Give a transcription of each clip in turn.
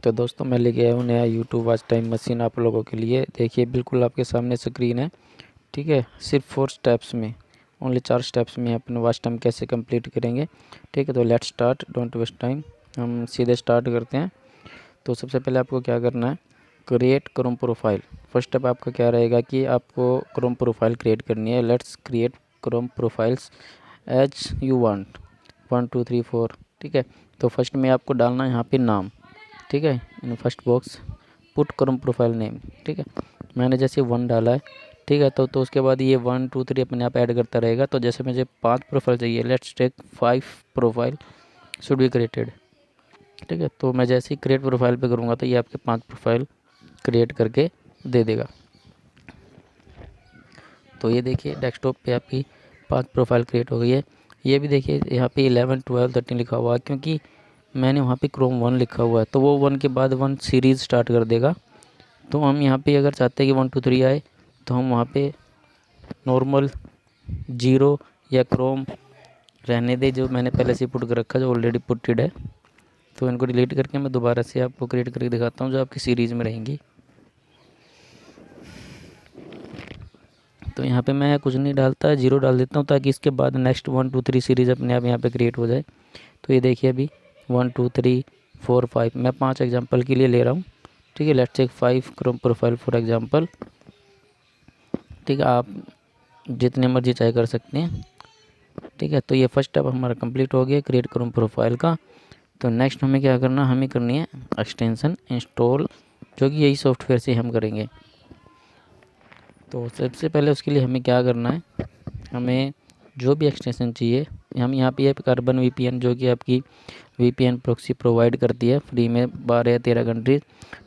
तो दोस्तों मैं लेके आया हूँ नया यूट्यूब वॉच टाइम मशीन आप लोगों के लिए। देखिए बिल्कुल आपके सामने स्क्रीन है। ठीक है, सिर्फ 4 स्टेप्स में, ओनली 4 स्टेप्स में अपने वॉच टाइम कैसे कंप्लीट करेंगे। ठीक है, तो let's start, don't waste time. हम सीधे स्टार्ट करते हैं। तो सबसे पहले आपको क्या करना है, create Chrome profile. First step आपका क्या रहेगा कि आपको क्रोम प्रोफाइल क्रिएट करनी है। Let's create Chrome profiles as you want, 1 2 3 4। ठीक है, तो फर्स्ट में आपको डालना है यहाँ पे नाम। ठीक है, in first box put Chrome profile name. ठीक है, मैंने जैसे 1 डाला है। ठीक है, तो उसके बाद ये 1 2 3 अपने आप ऐड करता रहेगा। तो जैसे मुझे 5 प्रोफाइल चाहिए, let's take 5 profile should be created. ठीक है, तो मैं जैसे ही क्रिएट प्रोफाइल पे करूँगा तो ये आपके 5 प्रोफाइल क्रिएट करके दे देगा। तो ये देखिए डेस्कटॉप पे आपकी 5 प्रोफाइल क्रिएट हो गई है। ये भी देखिए यहाँ पे 11 12 13 लिखा हुआ है, क्योंकि मैंने वहाँ पे क्रोम 1 लिखा हुआ है, तो वो 1 के बाद 1 सीरीज़ स्टार्ट कर देगा। तो हम यहाँ पे अगर चाहते हैं कि 1 2 3 आए, तो हम वहाँ पे नॉर्मल 0 या क्रोम रहने दे, जो मैंने पहले से पुट कर रखा है, जो ऑलरेडी पुटेड है। तो इनको डिलीट करके मैं दोबारा से आपको क्रिएट करके दिखाता हूँ, जो आपकी सीरीज़ में रहेंगी। तो यहाँ पे मैं कुछ नहीं डालता, 0 डाल देता हूँ, ताकि इसके बाद नेक्स्ट 1 2 3 सीरीज़ अपने आप यहाँ पे क्रिएट हो जाए। तो ये देखिए अभी 1 2 3 4 5 मैं 5 एग्जांपल के लिए ले रहा हूँ। ठीक है, let's take 5 Chrome profile for example. ठीक है, आप जितने मर्जी चाहे कर सकते हैं। ठीक है, तो ये फर्स्ट स्टेप हमारा कंप्लीट हो गया क्रिएट क्रोम प्रोफाइल का। तो नेक्स्ट हमें क्या करना, हमें करनी है एक्सटेंशन इंस्टॉल, जो कि यही सॉफ्टवेयर से हम करेंगे। तो सबसे पहले उसके लिए हमें क्या करना है, हमें जो भी एक्सटेंशन चाहिए, हम यहाँ पे अर्बन वीपीएन, जो कि आपकी वीपीएन प्रॉक्सी प्रोवाइड करती है फ्री में 12 या 13 कंट्रीज,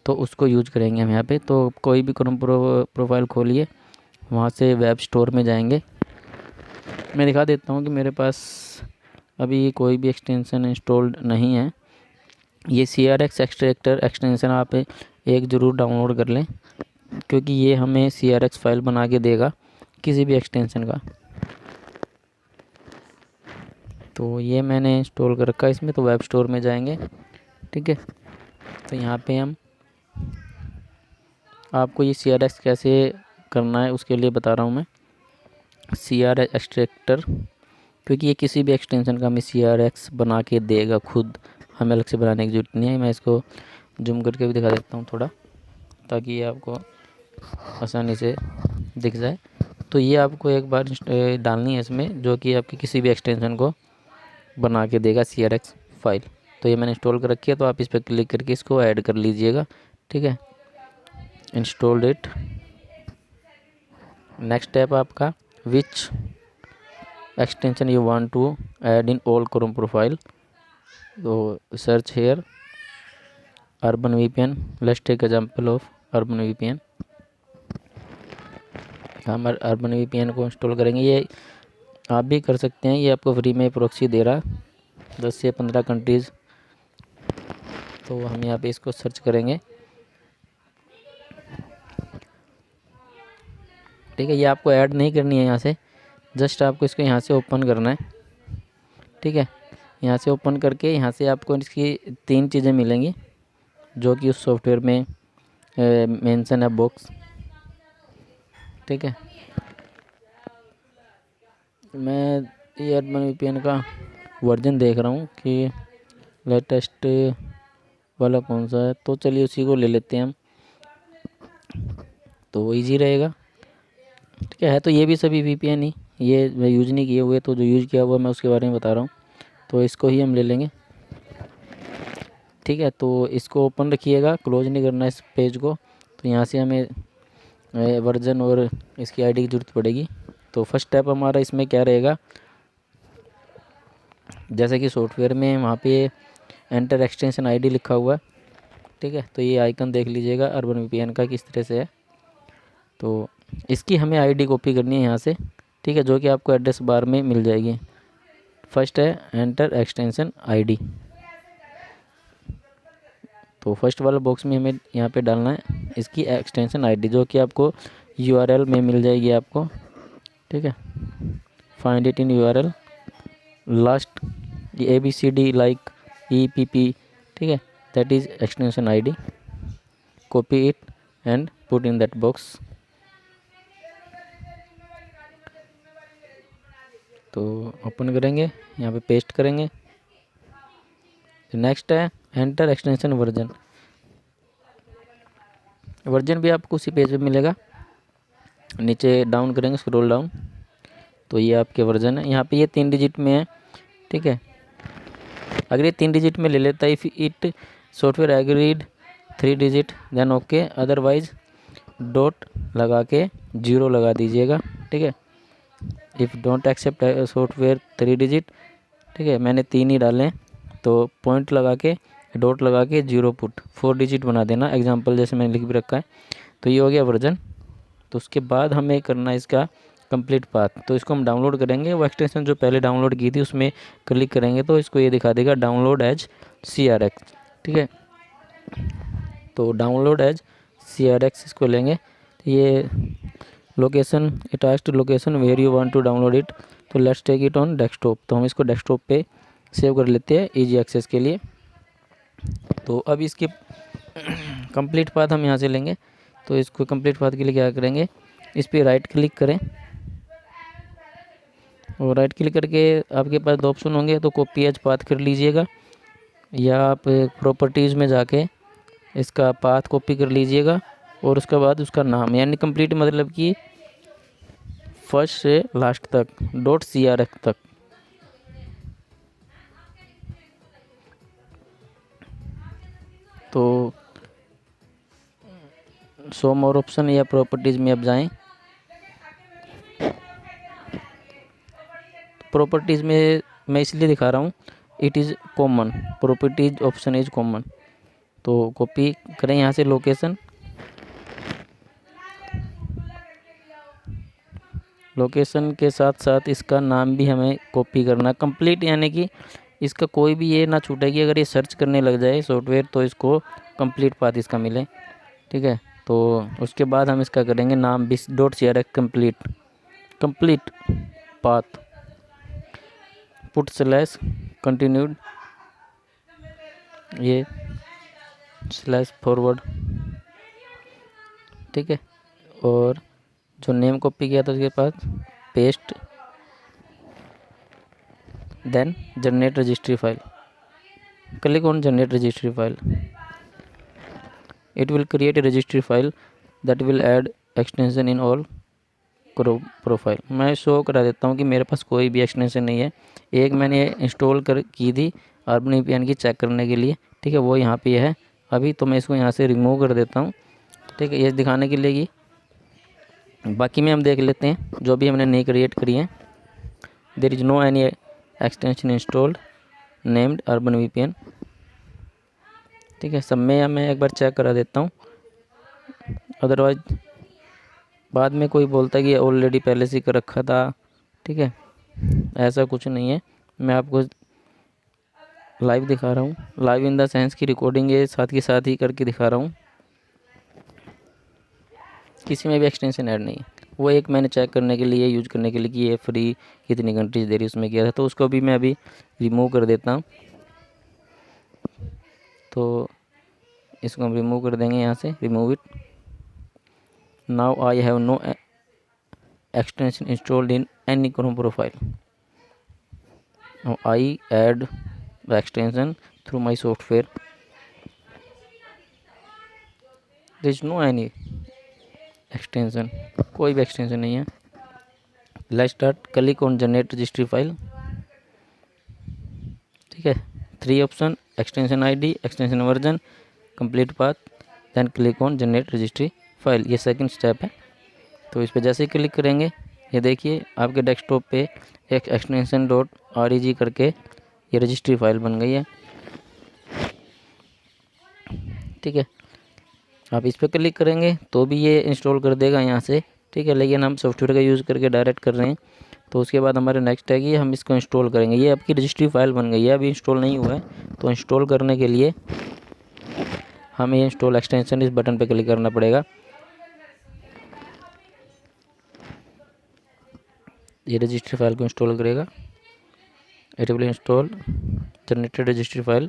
तो उसको यूज करेंगे हम यहाँ पे। तो कोई भी क्रोम प्रोफाइल खोलिए, वहाँ से वेब स्टोर में जाएंगे। मैं दिखा देता हूँ कि मेरे पास अभी कोई भी एक्सटेंशन इंस्टॉल्ड नहीं है। ये CRX एक्सट्रैक्टर एक्सटेंशन आप एक ज़रूर डाउनलोड कर लें, क्योंकि ये हमें CRX फाइल बना के देगा किसी भी एक्सटेंशन का। तो ये मैंने इंस्टॉल कर रखा है इसमें। तो वेब स्टोर में जाएंगे। ठीक है, तो यहाँ पे हम आपको ये CRX कैसे करना है उसके लिए बता रहा हूँ मैं। CRX एक्सट्रैक्टर, क्योंकि ये किसी भी एक्सटेंशन का हमें CRX बना के देगा खुद, हमें अलग से बनाने की जरूरत नहीं है। मैं इसको जूम करके भी दिखा देता हूँ थोड़ा, ताकि ये आपको आसानी से दिख जाए। तो ये आपको एक बार डालनी है इसमें, जो कि आपकी किसी भी एक्सटेंशन को बना के देगा CRX फाइल। तो ये मैंने इंस्टॉल कर रखी है, तो आप इस पर क्लिक करके इसको ऐड कर लीजिएगा। ठीक है, इंस्टॉल्ड इट। नेक्स्ट स्टेप आपका, which extension you want to add in all Chrome profile. तो search here Urban VPN, let's take example of Urban VPN। हम अर्बन VPN को इंस्टॉल करेंगे। ये आप भी कर सकते हैं, ये आपको फ्री में प्रॉक्सी दे रहा 10 से 15 कंट्रीज़। तो हम यहाँ पे इसको सर्च करेंगे। ठीक है, ये आपको ऐड नहीं करनी है यहाँ से, जस्ट आपको इसको यहाँ से ओपन करना है। ठीक है, यहाँ से ओपन करके यहाँ से आपको इसकी 3 चीज़ें मिलेंगी, जो कि उस सॉफ्टवेयर में मेंशन है बॉक्स। ठीक है, मैं ये अर्बन VPN का वर्जन देख रहा हूँ कि लेटेस्ट वाला कौन सा है, तो चलिए उसी को ले लेते हैं हम, तो वो ईजी रहेगा। ठीक है तो ये भी सभी VPN ही, ये मैं यूज़ नहीं किए हुए, तो जो यूज़ किया हुआ मैं उसके बारे में बता रहा हूँ। तो इसको ही हम ले लेंगे। ठीक है, तो इसको ओपन रखिएगा, क्लोज नहीं करना इस पेज को। तो यहाँ से हमें वर्जन और इसकी ID की ज़रूरत पड़ेगी। तो फर्स्ट स्टेप हमारा इसमें क्या रहेगा, जैसे कि सॉफ्टवेयर में वहाँ पे एंटर एक्सटेंशन ID लिखा हुआ है। ठीक है, तो ये आइकन देख लीजिएगा अर्बन VPN का किस तरह से है। तो इसकी हमें ID कॉपी करनी है यहाँ से। ठीक है, जो कि आपको एड्रेस बार में मिल जाएगी। फर्स्ट है एंटर एक्सटेंशन ID। तो फर्स्ट वाला बॉक्स में हमें यहाँ पे डालना है इसकी एक्सटेंशन ID, जो कि आपको URL में मिल जाएगी आपको। ठीक है, find it in URL last ABCD like EPP। ठीक है, that is extension id, copy it and put in that box. तो ओपन करेंगे, यहाँ पे पेस्ट करेंगे। नेक्स्ट है एंटर एक्सटेंशन वर्जन। वर्जन भी आपको उसी पेज पे मिलेगा, नीचे डाउन करेंगे, स्क्रॉल डाउन, तो ये आपके वर्जन है। यहाँ पे ये 3 डिजिट में है, ठीक है। अगर ये 3 डिजिट में ले लेता है, if it software agreed 3 digit then okay, otherwise dot लगा के 0 लगा दीजिएगा, ठीक है। If don't accept software 3 digit, ठीक है, मैंने 3 ही डाले, तो पॉइंट लगा के डॉट लगा के 0 पुट 4 डिजिट बना देना, एग्जांपल जैसे मैंने लिख भी रखा है। तो ये हो गया वर्जन। तो उसके बाद हमें करना है इसका कंप्लीट पाथ। तो इसको हम डाउनलोड करेंगे, वो एक्सटेंशन जो पहले डाउनलोड की थी उसमें क्लिक करेंगे तो इसको ये दिखा देगा डाउनलोड एज CRX, ठीक है। तो डाउनलोड एज CRX इसको लेंगे, तो ये location it asks to location where you want to download it, तो let's take it on desktop. तो हम इसको डेस्कटॉप पे सेव कर लेते हैं इजी एक्सेस के लिए। तो अब इसके कंप्लीट पाथ हम यहाँ से लेंगे। तो इसको कंप्लीट पाथ के लिए क्या करेंगे, इस पर राइट क्लिक करें और राइट क्लिक करके आपके पास 2 ऑप्शन होंगे, तो कॉपी एज पाथ कर लीजिएगा, या आप प्रॉपर्टीज़ में जाके इसका पाथ कॉपी कर लीजिएगा और उसके बाद उसका नाम, यानी कंप्लीट मतलब कि फर्स्ट से लास्ट तक .crx तक। तो शो मोर ऑप्शन या प्रॉपर्टीज़ में अब जाएं। प्रॉपर्टीज़ में मैं इसलिए दिखा रहा हूँ, it is common, properties option is common. तो कॉपी करें यहाँ से लोकेशन, लोकेशन के साथ साथ इसका नाम भी हमें कॉपी करना कंप्लीट, यानी कि इसका कोई भी ये ना छूटेगी। अगर ये सर्च करने लग जाए सॉफ्टवेयर तो इसको कंप्लीट पाथ इसका मिले, ठीक है। तो उसके बाद हम इसका करेंगे नाम .crx complete path, put slash continued, ये स्लैश फॉरवर्ड, ठीक है। और जो नेम कॉपी किया था उसके पास paste, then generate registry file, click on generate registry file, it will create a registry file that will add extension in all profile. मैं शो करा देता हूँ कि मेरे पास कोई भी एक्सटेंशन नहीं है। एक मैंने इंस्टॉल की थी अर्बन VPN की चेक करने के लिए, ठीक है, वो यहाँ पे है अभी। तो मैं इसको यहाँ से रिमूव कर देता हूँ, ठीक है, ये दिखाने के लिए कि बाकी में हम देख लेते हैं जो भी हमने नई क्रिएट करी है। There is no any extension installed named urban VPN, ठीक है। सब में मैं एक बार चेक करा देता हूँ, अदरवाइज बाद में कोई बोलता है कि ऑलरेडी पहले से कर रखा था, ठीक है। ऐसा कुछ नहीं है, मैं आपको लाइव दिखा रहा हूँ, लाइव इन द सेंस की रिकॉर्डिंग है साथ के साथ ही करके दिखा रहा हूँ। किसी में भी एक्सटेंशन ऐड नहीं है, वो एक मैंने चेक करने के लिए यूज करने के लिए कि ये फ्री कितनी कंट्रीज दे रही उसमें किया था, तो उसको भी मैं अभी रिमूव कर देता हूँ। तो इसको हम रिमूव कर देंगे यहाँ से, remove it. Now I have no extension installed in any Chrome profile. Now I add the extension through my software, there is no any extension, कोई भी एक्सटेंशन नहीं है। Let's start, click on generate registry file, ठीक है। 3 option, extension ID, extension version, complete path, then click on generate registry file, ये second step है। तो इस पर जैसे ही क्लिक करेंगे ये देखिए आपके डेस्कटॉप पे एक एक्सटेंशन .reg करके ये रजिस्ट्री फाइल बन गई है, ठीक है। आप इस पर क्लिक करेंगे तो भी ये इंस्टॉल कर देगा यहाँ से, ठीक है। लेकिन हम सॉफ्टवेयर का यूज़ करके डायरेक्ट कर रहे हैं, तो उसके बाद हमारे नेक्स्ट है कि हम इसको इंस्टॉल करेंगे। ये आपकी रजिस्ट्री फाइल बन गई है, अभी इंस्टॉल नहीं हुआ है। तो इंस्टॉल करने के लिए हमें इंस्टॉल एक्सटेंशन इस बटन पे क्लिक करना पड़ेगा। ये रजिस्ट्री फाइल को इंस्टॉल करेगा, it will install generated registry file,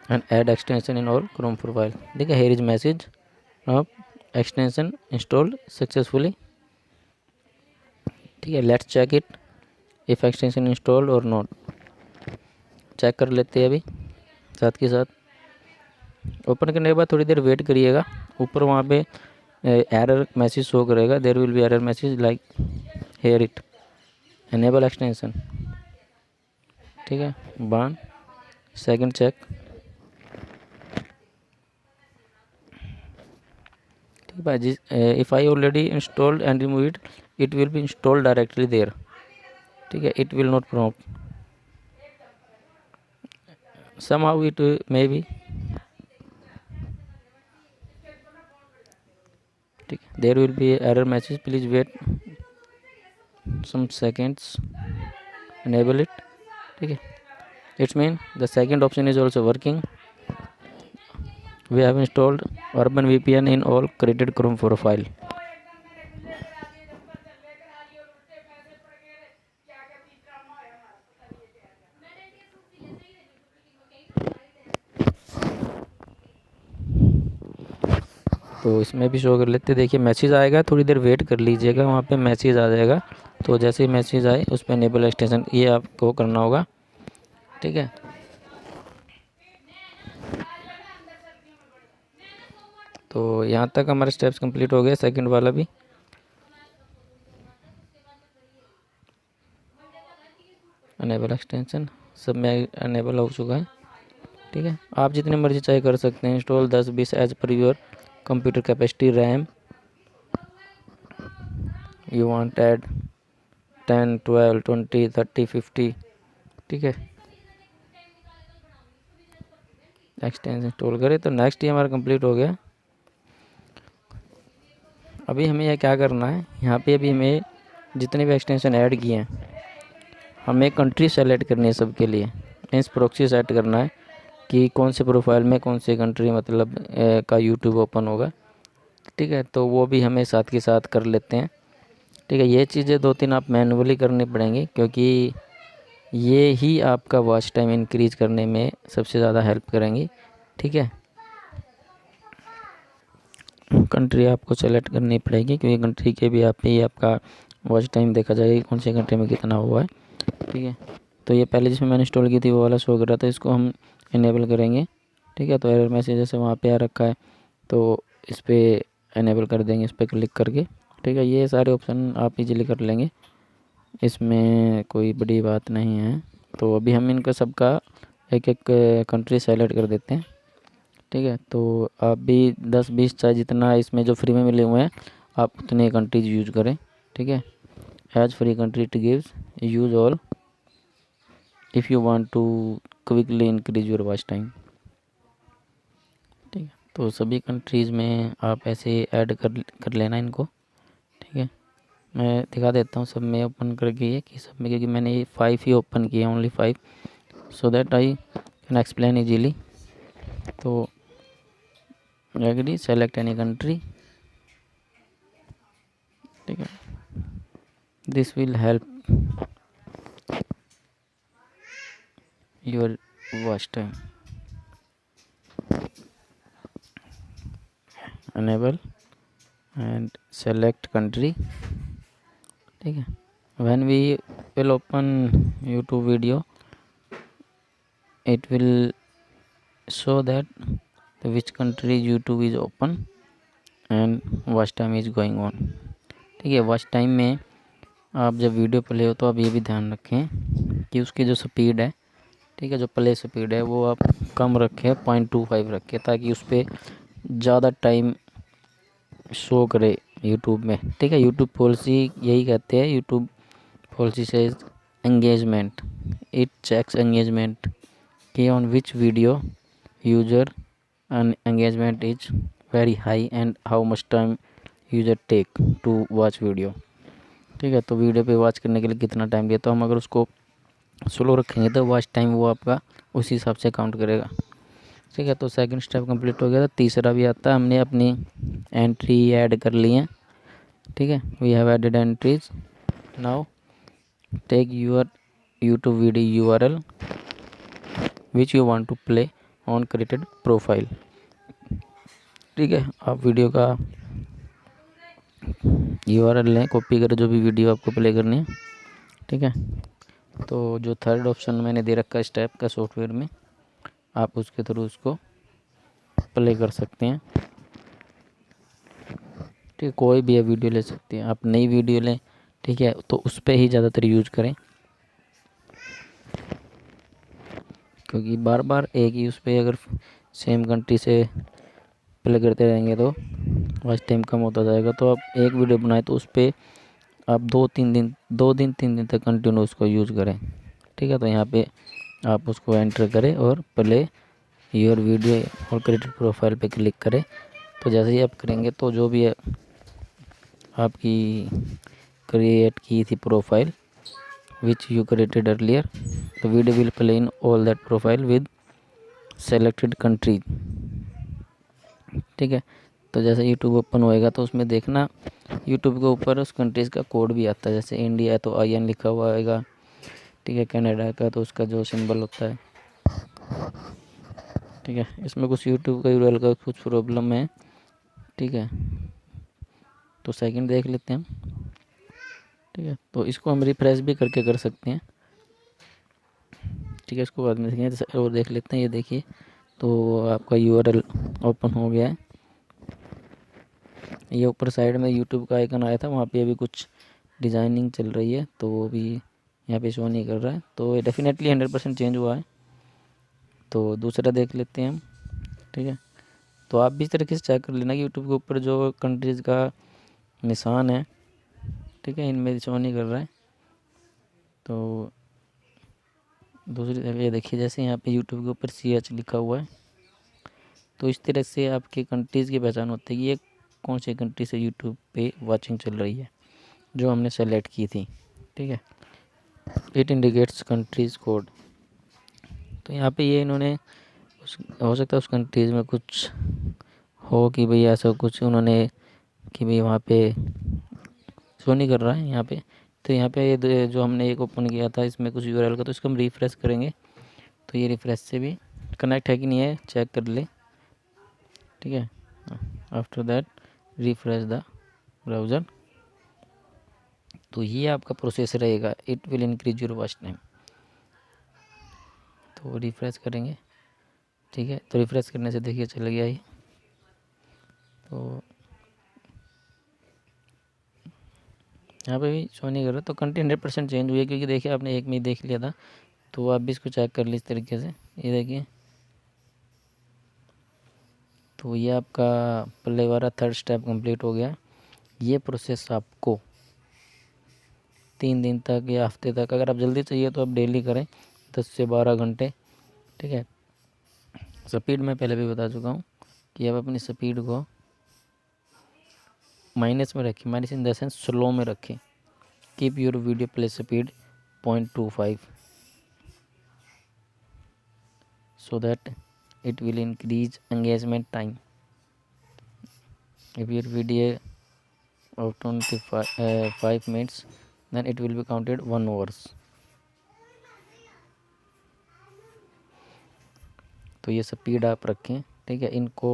and add extension in all Chrome profile. देखिए here is message of extension installed successfully. ठीक है, let's check it if extension installed और नॉट। चेक कर लेते हैं अभी साथ के साथ। ओपन करने के बाद थोड़ी देर वेट करिएगा। ऊपर वहाँ पे एरर मैसेज शो करेगा, there will be error message like here it enable extension. ठीक है, वन सेकंड चेक। ठीक है, जिस if I already installed and remove it, it will be installed directly there. ठीक है, it will not prompt, somehow it may be। ठीक है, there will be error message, please wait some seconds, enable it। ठीक है, it's mean the second option is also working। we have installed urban VPN in all created Chrome profile। तो इसमें भी show कर लेते। देखिए मैसेज आएगा, थोड़ी देर वेट कर लीजिएगा, वहाँ पे मैसेज आ जाएगा। तो जैसे ही मैसेज आए उस पर इनेबल एक्सटेंशन ये आपको करना होगा। ठीक है, तो यहाँ तक हमारे स्टेप्स कंप्लीट हो गए। सेकंड वाला भी इनेबल एक्सटेंशन सब में इनेबल हो चुका है। ठीक है, आप जितने मर्जी चाहे कर सकते हैं install 10-20 as per your computer capacity, RAM you want add 10, 12, 20, 30, 50। ठीक है, एक्सटेंशन इंस्टॉल करें तो नेक्स्ट ही हमारा कंप्लीट हो गया। अभी हमें यह क्या करना है, यहाँ पे अभी हमें जितने भी एक्सटेंशन ऐड किए हैं हमें कंट्री सेलेक्ट करनी है सबके लिए। मीन्स प्रोक्सी सेट करना है कि कौन से प्रोफाइल में कौन से कंट्री मतलब का यूट्यूब ओपन होगा। ठीक है, तो वो भी हमें साथ के साथ कर लेते हैं। ठीक है, ये चीज़ें 2-3 आप मैनुअली करनी पड़ेंगी क्योंकि ये ही आपका वॉच टाइम इंक्रीज़ करने में सबसे ज़्यादा हेल्प करेंगी। ठीक है, कंट्री आपको सेलेक्ट करनी पड़ेगी क्योंकि कंट्री के भी आप ही आपका वॉच टाइम देखा जाएगा कौन सी कंट्री में कितना हुआ है। ठीक है, तो ये पहले जिसमें मैंने इंस्टॉल की थी वो वाला शो कर रहा था, इसको हम इनेबल करेंगे। ठीक है, तो एरर मैसेज जैसे वहाँ पे आ रखा है तो इस पर इनेबल कर देंगे, इस पर क्लिक करके। ठीक है, ये सारे ऑप्शन आप इजीली कर लेंगे, इसमें कोई बड़ी बात नहीं है। तो अभी हम इनका सबका एक एक कंट्री सेलेक्ट कर देते हैं। ठीक है, तो आप भी 10-20 चाहे जितना इसमें जो फ्री में मिले हुए हैं आप उतने कंट्रीज यूज करें। ठीक है, as free country it gives use all if you want to quickly increase your watch time. ठीक है, तो सभी कंट्रीज़ में आप ऐसे ऐड कर लेना इनको। ठीक है, मैं दिखा देता हूँ सब में ओपन करके ये कि सब में, क्योंकि मैंने ये 5 ही ओपन किए, only 5, so that I can explain easily. तो एग्री, सेलेक्ट एनी कंट्री। ठीक है, this will help your watch time. enable and select country। ठीक है, when we will open YouTube video it will show that which country YouTube is open and watch time is going on। ठीक है, watch time में आप जब video play हो तो आप ये भी ध्यान रखें कि उसकी जो स्पीड है, ठीक है, जो प्ले स्पीड है वो आप कम रखें, 0.25 रखें, ताकि उस पर ज़्यादा टाइम शो करे यूट्यूब में। ठीक है, यूट्यूब पॉलिसी यही कहते हैं, यूट्यूब पॉलिसी से एंगेजमेंट, इट चेक्स एंगेजमेंट कि on which video user end engagement is very high and how much time user take to watch video. ठीक है, तो वीडियो पे वॉच करने के लिए कितना टाइम दिया, तो हम अगर उसको स्लो रखेंगे तो वॉच टाइम वो आपका उसी हिसाब से काउंट करेगा। ठीक है, तो सेकंड स्टेप कंप्लीट हो गया। तो तीसरा भी आता है, हमने अपनी एंट्री ऐड कर ली है। ठीक है, we have added entries. Now take your YouTube video URL which you want to play on created profile. ठीक है, आप वीडियो का URL लें, कॉपी करें जो भी वीडियो आपको प्ले करनी है। ठीक है, तो जो थर्ड ऑप्शन मैंने दे रखा है स्टेप का सॉफ्टवेयर में, आप उसके थ्रू उसको प्ले कर सकते हैं। ठीक है, कोई भी वीडियो ले सकते हैं, आप नई वीडियो लें, ठीक है, तो उस पर ही ज़्यादातर यूज करें, क्योंकि बार बार एक ही उस पर अगर सेम कंट्री से प्ले करते रहेंगे तो वॉच टाइम कम होता जाएगा। तो आप एक वीडियो बनाए तो उस पर आप 2 दिन 3 दिन तक कंटिन्यू उसको यूज़ करें। ठीक है, तो यहाँ पे आप उसको एंटर करें और प्ले योर वीडियो और क्रिएटेड प्रोफाइल पे क्लिक करें। तो जैसे ही आप करेंगे तो जो भी आपकी क्रिएट की थी profile which you created earlier, the video will play in all that profile with selected country. ठीक है, तो जैसे यूट्यूब ओपन होएगा तो उसमें देखना यूट्यूब के ऊपर उस कंट्रीज़ का कोड भी आता है। जैसे इंडिया है तो IN लिखा हुआ आएगा। ठीक है, कनाडा का तो उसका जो सिंबल होता है। ठीक है, इसमें कुछ यूट्यूब का URL का कुछ प्रॉब्लम है। ठीक है, तो सेकंड देख लेते हैं हम। ठीक है, तो इसको हम रिफ्रेश भी करके कर सकते हैं। ठीक है, इसको बाद में देखेंगे और देख लेते हैं। ये देखिए, तो आपका URL ओपन हो गया है। ये ऊपर साइड में यूट्यूब का आइकन आया था, वहाँ पे अभी कुछ डिज़ाइनिंग चल रही है, तो वो भी यहाँ पे शो नहीं कर रहा है। तो ये डेफिनेटली 100% चेंज हुआ है। तो दूसरा देख लेते हैं हम। ठीक है, तो आप भी इस तरीके से चेक कर लेना कि यूट्यूब के ऊपर जो कंट्रीज़ का निशान है, ठीक है, इनमें शो नहीं कर रहा है। तो दूसरी जगह ये देखिए, जैसे यहाँ पे यूट्यूब के ऊपर CH लिखा हुआ है, तो इस तरह से आपकी कंट्रीज़ की पहचान होती है कि ये कौन सी कंट्री से यूट्यूब पे वाचिंग चल रही है जो हमने सेलेक्ट की थी। ठीक है, इट इंडिकेट्स कंट्रीज़ कोड। तो यहाँ पे ये इन्होंने हो सकता है उस कंट्रीज़ में कुछ हो कि भाई ऐसा कुछ उन्होंने कि भाई वहाँ पे शो नहीं कर रहा है यहाँ पे। तो यहाँ पे ये जो हमने एक ओपन किया था इसमें कुछ URL का, तो इसको हम रिफ़्रेश करेंगे तो ये रिफ़्रेश से भी कनेक्ट है कि नहीं है चेक कर ले। ठीक है, after that refresh the browser. तो ये आपका प्रोसेस रहेगा, it will increase your watch time. तो रिफ्रेश करेंगे। ठीक है, तो रिफ्रेश करने से देखिए चल गया ये। तो यहाँ पे भी शो नहीं कर रहा, तो कंटेंट 100% चेंज हुई है, क्योंकि देखिए आपने एक में ही देख लिया था, तो आप भी इसको चेक कर ली इस तरीके से। ये देखिए, तो ये आपका पहले वाला थर्ड स्टेप कंप्लीट हो गया। ये प्रोसेस आपको 3 दिन तक या हफ्ते तक, अगर आप जल्दी चाहिए तो आप डेली करें 10 से 12 घंटे। ठीक है, स्पीड मैं पहले भी बता चुका हूँ कि आप अपनी स्पीड को माइनस में रखें, minus in the sense slow में रखें। Keep your video play speed 0.25 so that it will increase engagement time. If your video of 5 minutes, then it will be counted 1 hours. तो ये स्पीड आप रखें। ठीक है, इनको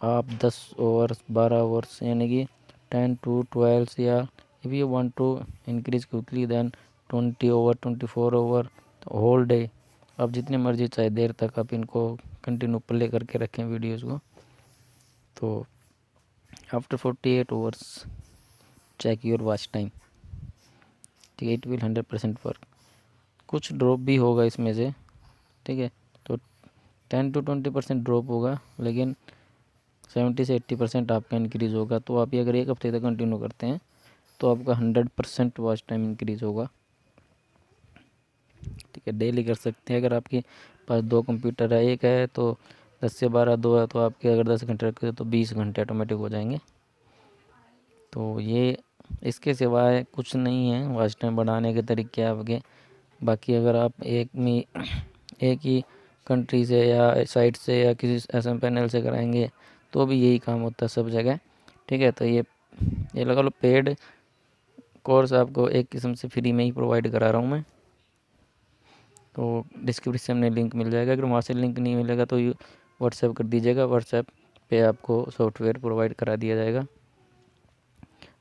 आप 10 ओवर्स 12 ओवर्स यानी कि 10 to 12 या if you want to increase quickly then 20 over 24 over whole day, आप जितनी मर्जी चाहे देर तक आप इनको कंटिन्यू प्ले करके रखें वीडियोस को। तो after 48 overs check your watch time. ठीक है, इट विल 100% वर्क। कुछ ड्रॉप भी होगा इसमें से। ठीक है, तो 10 to 20% ड्रॉप होगा, लेकिन 70 से 80% आपका इंक्रीज़ होगा। तो आप ये अगर एक हफ्ते तक कंटिन्यू करते हैं तो आपका 100% वॉच टाइम इंक्रीज़ होगा। ठीक है, डेली कर सकते हैं। अगर आपके पास 2 कंप्यूटर है, एक है तो 10 से 12, 2 है तो आपके अगर 10 घंटे रखते तो 20 घंटे ऑटोमेटिक हो जाएंगे। तो ये इसके सिवाय कुछ नहीं है वॉच टाइम बढ़ाने के तरीके आपके। बाकी अगर आप एक ही कंट्री से या साइट से या किसी SM पैनल से कराएंगे तो भी यही काम होता है सब जगह। ठीक है, तो ये लगा लो पेड कोर्स आपको एक किस्म से फ्री में ही प्रोवाइड करा रहा हूँ मैं। तो डिस्क्रिप्शन में लिंक मिल जाएगा। अगर वहाँ से लिंक नहीं मिलेगा तो व्हाट्सएप कर दीजिएगा, व्हाट्सएप पे आपको सॉफ्टवेयर प्रोवाइड करा दिया जाएगा।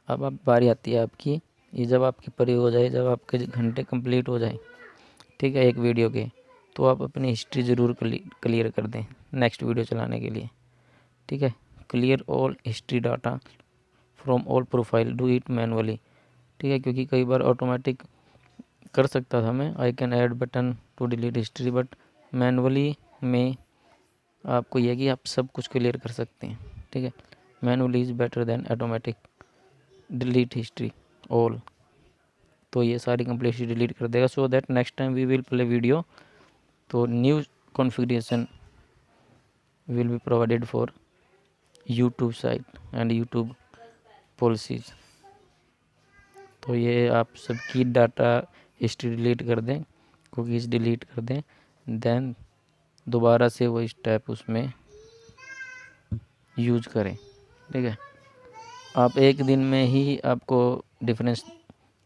अब बारी आती है आपकी, ये जब आपकी पूरी हो जाए, जब आपके घंटे कंप्लीट हो जाए, ठीक है, एक वीडियो के, तो आप अपनी हिस्ट्री ज़रूर क्लियर कर दें नेक्स्ट वीडियो चलाने के लिए, ठीक है। Clear all history data from all profile, do it manually, ठीक है, क्योंकि कई बार ऑटोमेटिक कर सकता था मैं, I can add button to delete history, but manually में आपको यह कि आप सब कुछ क्लियर कर सकते हैं, ठीक है। Manually is better than automatic delete history all. तो ये सारी कंप्लीट डिलीट कर देगा, so that next time we will play video, तो new configuration will be provided for YouTube site and YouTube policies. तो ये आप सबकी डाटा हिस्ट्री डिलीट कर दें, कुकीज़ डिलीट कर दें, देन दोबारा से वो स्टेप उसमें यूज करें, ठीक है। आप एक दिन में ही आपको डिफरेंस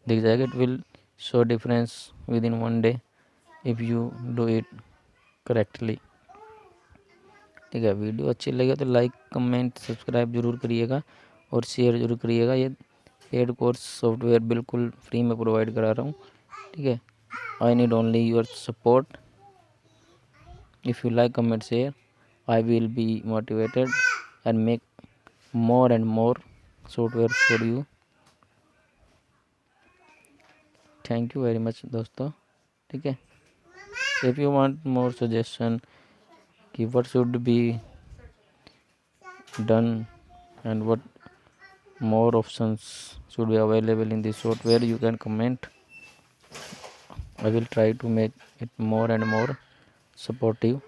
दिख जाएगा, it will show difference with in 1 day if you do it correctly, ठीक है। वीडियो अच्छी लगे तो लाइक कमेंट सब्सक्राइब जरूर करिएगा और शेयर जरूर करिएगा। ये पेड कोर्स सॉफ्टवेयर बिल्कुल फ्री में प्रोवाइड करा रहा हूँ, ठीक है। I need only your support. If you like comment share, I will be motivated and make more and more software for you. Thank you very much दोस्तों, ठीक है। If you want more suggestion कि what should be done and what more options should be available in this software, you can comment. I will try to make it more and more supportive.